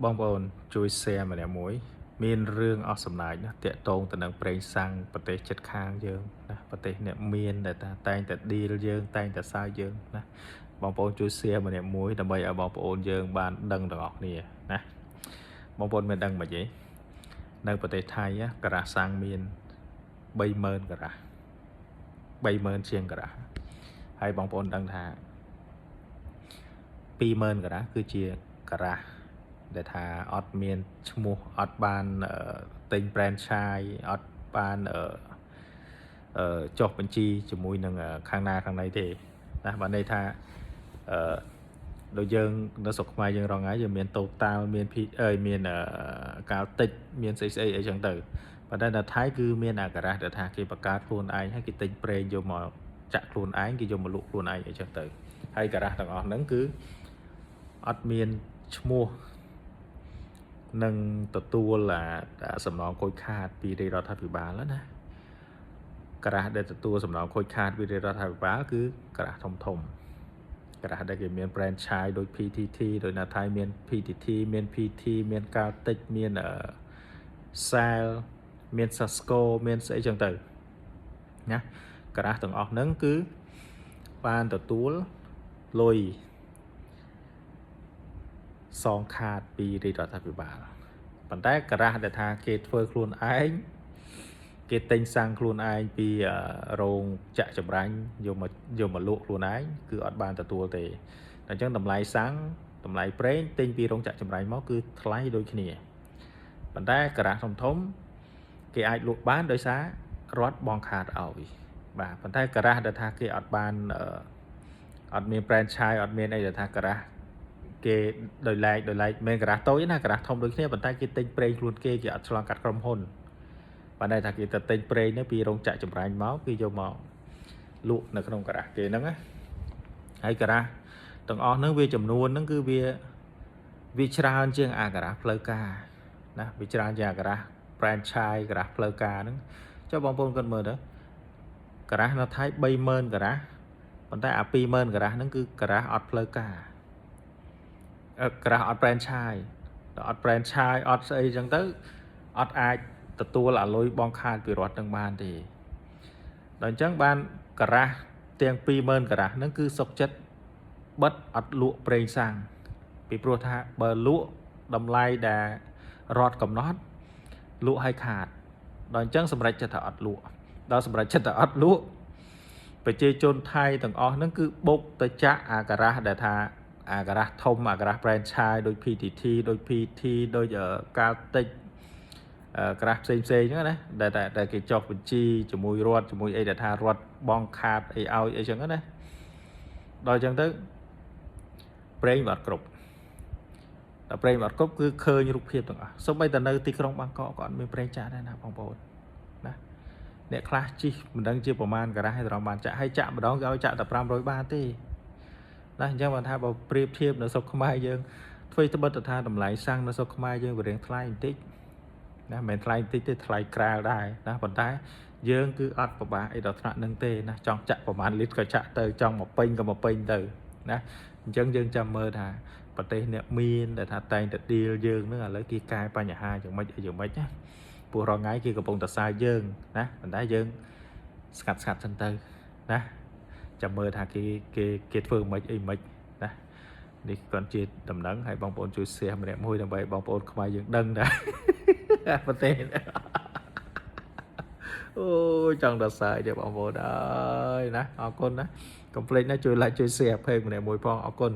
បងប្អូនជួយ share ម្នាក់មួយមានរឿងអស់សំណាចណាតាក់ទងទៅនឹងប្រេងសាំងប្រទេសជិតខាងយើងណាប្រទេសអ្នកមានដែលតែងតែ deal យើងតែងតែសើយើងណាបងប្អូនជួយ share ម្នាក់មួយដើម្បីឲ្យបងប្អូនយើងបានដឹងទាំងអស់គ្នាណាបងប្អូនមានដឹងមិនទេនៅប្រទេសថៃការ៉ាសាំងមាន30000ការ៉ា30000ជាងការ៉ាហើយបងប្អូនដឹងថា20000ការ៉ាគឺជាការ៉ាដែលថាអត់មានឈ្មោះអត់បានទិញ franchise អត់បានចុះបញ្ជីជាមួយនឹងខាងណាខាងណីទេណាបានន័យថាដូចយើងនៅស្រុកខ្មែរយើងរងថ្ងៃយើងមាន total មានមានកាលតិចមានស្អីអីចឹងទៅប៉ុន្តែនៅថៃគឺមានអាការ៉ាដែលថាគេបង្កើតខ្លួនឯងហើយគេទិញប្រេងយកមកចាក់ខ្លួនឯងគេយកមកលក់ខ្លួនឯងអីចឹងទៅហើយការ៉ាទាំងអស់ហ្នឹងគឺអត់មានឈ្មោះនឹងទទួលសំណងខូចខាតពីរាជរដ្ឋាភិបាលណាការ៉ាដែលទទួលសំណងខូចខាតពីរាជរដ្ឋាភិបាលគឺការ៉ាធំការ៉ាដែលគេមាន franchise ដូច PTT ដូចនៅថៃមាន PTT មាន PT មានកាល់តិចមាន Sal មាន Sasco មានស្អីចឹងទៅណាការ៉ាទាំងអស់ហ្នឹងគឺបានទទួលលុយសងខាតពីរាជរដ្ឋាភិបាលប៉ុន្តែការ៉ាដែលថាគេធ្វើខ្លួនឯងគេទិញសាំងខ្លួនឯងពីរោងចាក់ចម្រាញ់យកមកលក់ខ្លួនឯងគឺអត់បានទទួលទេអញ្ចឹងតម្លៃសាំងតម្លៃប្រេងទិញពីរោងចាក់ចម្រាញ់មកគឺថ្លៃដូចគ្នាប៉ុន្តែការ៉ាធំគេអាចលក់បានដោយសាររដ្ឋបង់ខាតឲ្យបាទប៉ុន្តែការ៉ាដែលថាគេអត់បានអត់មាន franchise អត់មានអីដែលថាការ៉ាគេដោយឡែកមិនការ៉ាតូចណាការ៉ាធំដូចគ្នាប៉ុន្តែគេទិញប្រេងខ្លួនគេអត់ឆ្លងកាត់ក្រុមហ៊ុនប៉ុន្តែថាគេទៅទិញប្រេងនេះពីរោងចក្រចម្រាញ់មកគេយកមកលក់នៅក្នុងការ៉ាគេហ្នឹងណាហើយការ៉ាទាំងអស់ហ្នឹងវាចំនួនហ្នឹងគឺវាច្រើនជាងអាការ៉ាផ្លូវការណាវាច្រើនជាងអាការ៉ា franchise ការ៉ាផ្លូវការហ្នឹងចុះបងប្អូនគាត់មើលទៅការ៉ានៅថៃ30000ការ៉ាប៉ុន្តែអា20000ការ៉ាហ្នឹងគឺការ៉ាអត់ផ្លូវការការ៉ាអត់ franchise អត់ franchise អត់ស្អីចឹងទៅអត់អាចទទួលអាលុយបង់ខាតពីរដ្ឋនឹងបានទេដល់អញ្ចឹងបានការ៉ាទាំង20000ការ៉ាហ្នឹងគឺសុកចិត្តបិទអត់លក់ប្រេងសាំងពីព្រោះថាបើលក់តម្លៃដែលរដ្ឋកំណត់លក់ឲ្យខាតដល់អញ្ចឹងសម្រេចចិត្តថាអត់លក់ដល់សម្រេចចិត្តថាអត់លក់ប្រជាជនថៃទាំងអស់ហ្នឹងគឺបុកទៅចាក់អាការ៉ាដែលថាអាការ៉ាធំអាការ៉ា franchise ដូច PTT ដូច PT ដូចកាល់តិចក្រាស់ផ្សេងហ្នឹងណាដែលគេចុះបញ្ជីជាមួយរដ្ឋជាមួយអីដែលថារដ្ឋបងខាតអីឲ្យអីចឹងណាដល់អញ្ចឹងទៅប្រេងវាអត់គ្រប់ដល់ប្រេងវាអត់គ្រប់គឺឃើញរូបភាពទាំងអស់សូម្បីតែនៅទីក្រុងបាងកកក៏អត់មានប្រេងចាក់ដែរណាបងប្អូនណាអ្នកខ្លះជិះមិនដឹងជាប្រមាណការ៉ាឲ្យត្រង់បានចាក់ហើយចាក់ម្ដងគេឲ្យចាក់តែ500បាតទេណាអញ្ចឹងបានថាបើប្រៀបធៀបនៅស្រុកខ្មែរយើងធ្វើត្បិតថាតម្លៃសាំងនៅស្រុកខ្មែរយើងវារៀងថ្លៃបន្តិចណាមិនមែនថ្លៃបន្តិចទេថ្លៃក្រាលដែរណាប៉ុន្តែយើងគឺអត់ពិបាកអីដល់ថ្នាក់នឹងទេណាចង់ចាក់ប្រហែលលីត្រក៏ចាក់ទៅចង់មកពេញក៏មកពេញទៅណាអញ្ចឹងយើងចាំមើលថាប្រទេសអ្នកមានដែលថាតែងតែ deal យើងនឹងឥឡូវគេកែបញ្ហាយ៉ាងម៉េចអីយ៉ាងម៉េចណាព្រោះរងថ្ងៃគេកំពុងតែសើយើងណាប៉ុន្តែយើងស្កាត់សិនទៅណាចាំមើលថាគេធ្វើមិនអីមិនណានេះគាត់ជាដំណឹងឲ្យបងប្អូនជួយ share ម្នាក់មួយដើម្បីបងប្អូនខ្មែរយើងដឹងដែរប្រទេសអូចង់ដល់សើទេបងប្អូនអើយណាអរគុណណាកុំភ្លេចណាជួយ like ជួយ share เพลงម្នាក់មួយផងអរគុណ